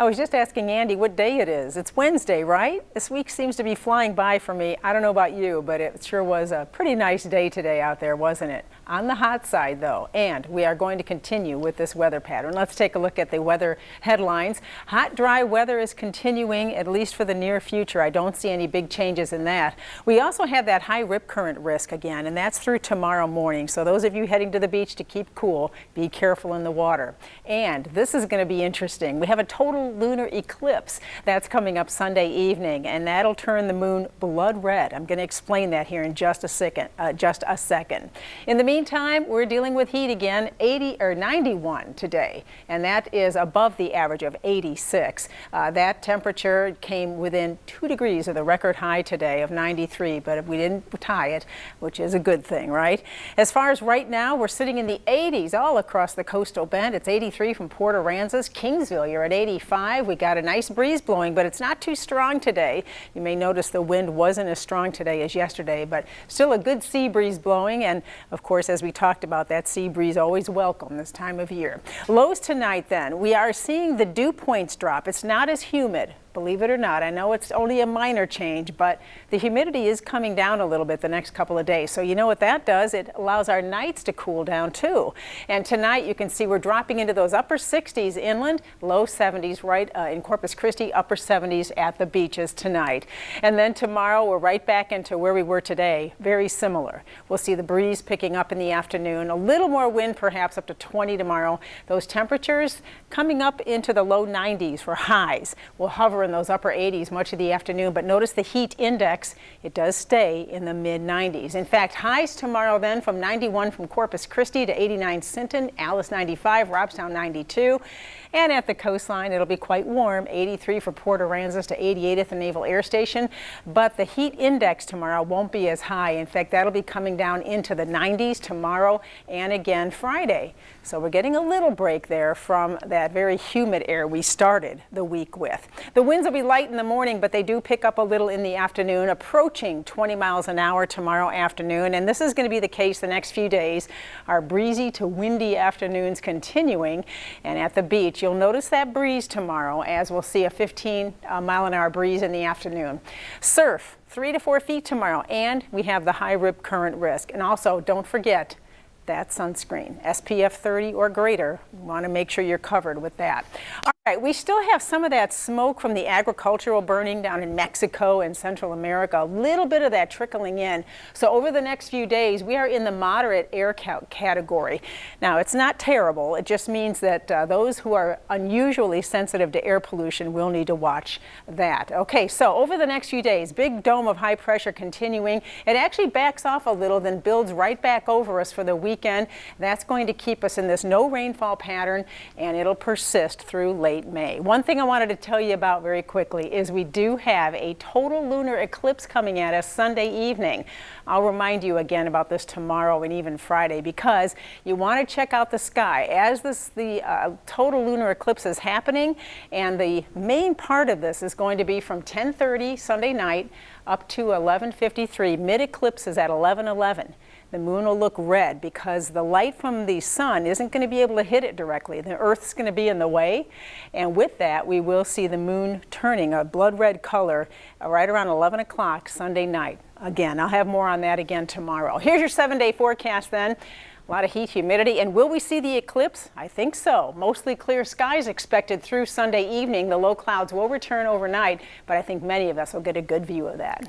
I was just asking Andy what day it is. It's Wednesday, right? This week seems to be flying by for me. I don't know about you, but it sure was a pretty nice day today out there, wasn't it? On the hot side, though, and we are going to continue with this weather pattern. Let's take a look at the weather headlines. Hot, dry weather is continuing, at least for the near future. I don't see any big changes in that. We also have that high rip current risk again, and that's through tomorrow morning. So those of you heading to the beach to keep cool, be careful in the water. And this is going to be interesting. We have a total lunar eclipse that's coming up Sunday evening, and that'll turn the moon blood red. I'm going to explain that here in just a second. In the meantime, we're dealing with heat again, 91 today, and that is above the average of 86. That temperature came within 2 degrees of the record high today of 93, but we didn't tie it, which is a good thing, right? As far as right now, we're sitting in the 80s all across the coastal bend. It's 83 from Port Aransas. Kingsville, you're at 85. We got a nice breeze blowing, but it's not too strong today. You may notice the wind wasn't as strong today as yesterday, but still a good sea breeze blowing. And of course, as we talked about, that sea breeze always welcome this time of year. Lows tonight then, we are seeing the dew points drop. It's not as humid. Believe it or not, I know it's only a minor change, but the humidity is coming down a little bit the next couple of days. So you know what that does? It allows our nights to cool down too. And tonight you can see we're dropping into those upper 60s inland, low 70s right in Corpus Christi, upper 70s at the beaches tonight. And then tomorrow we're right back into where we were today, very similar. We'll see the breeze picking up in the afternoon, a little more wind perhaps up to 20 tomorrow. Those temperatures coming up into the low 90s for highs. We'll hover in those upper 80s much of the afternoon, but notice the heat index, it does stay in the mid 90s. In fact, highs tomorrow then from 91 from Corpus Christi to 89 Sinton, Alice 95, Robstown 92, and at the coastline it'll be quite warm, 83 for Port Aransas to 88 at the Naval Air Station, but the heat index tomorrow won't be as high. In fact, that'll be coming down into the 90s tomorrow and again Friday. So we're getting a little break there from that very humid air we started the week with. The winds will be light in the morning, but they do pick up a little in the afternoon, approaching 20 miles an hour tomorrow afternoon. And this is going to be the case the next few days. Our breezy to windy afternoons continuing. And at the beach, you'll notice that breeze tomorrow, as we'll see a 15 mile an hour breeze in the afternoon. Surf 3 to 4 feet tomorrow, and we have the high rip current risk. And also, don't forget that sunscreen, SPF 30 or greater. You want to make sure you're covered with that. All right, we still have some of that smoke from the agricultural burning down in Mexico and Central America, a little bit of that trickling in. So over the next few days, we are in the moderate air category. Now, it's not terrible. It just means that those who are unusually sensitive to air pollution will need to watch that. Okay, so over the next few days, big dome of high pressure continuing. It actually backs off a little, then builds right back over us for the weekend. That's going to keep us in this no rainfall pattern, and it'll persist through late May. One thing I wanted to tell you about very quickly is we do have a total lunar eclipse coming at us Sunday evening. I'll remind you again about this tomorrow and even Friday, because you want to check out the sky as the total lunar eclipse is happening, and the main part of this is going to be from 10:30 Sunday night up to 11:53. Mid-eclipse is at 11:11. The moon will look red because the light from the sun isn't going to be able to hit it directly. The Earth's going to be in the way, and with that we will see the moon turning a blood red color right around 11 o'clock Sunday night. Again, I'll have more on that again tomorrow. Here's your 7-day forecast then. A lot of heat, humidity, and will we see the eclipse? I think so. Mostly clear skies expected through Sunday evening. The low clouds will return overnight, but I think many of us will get a good view of that.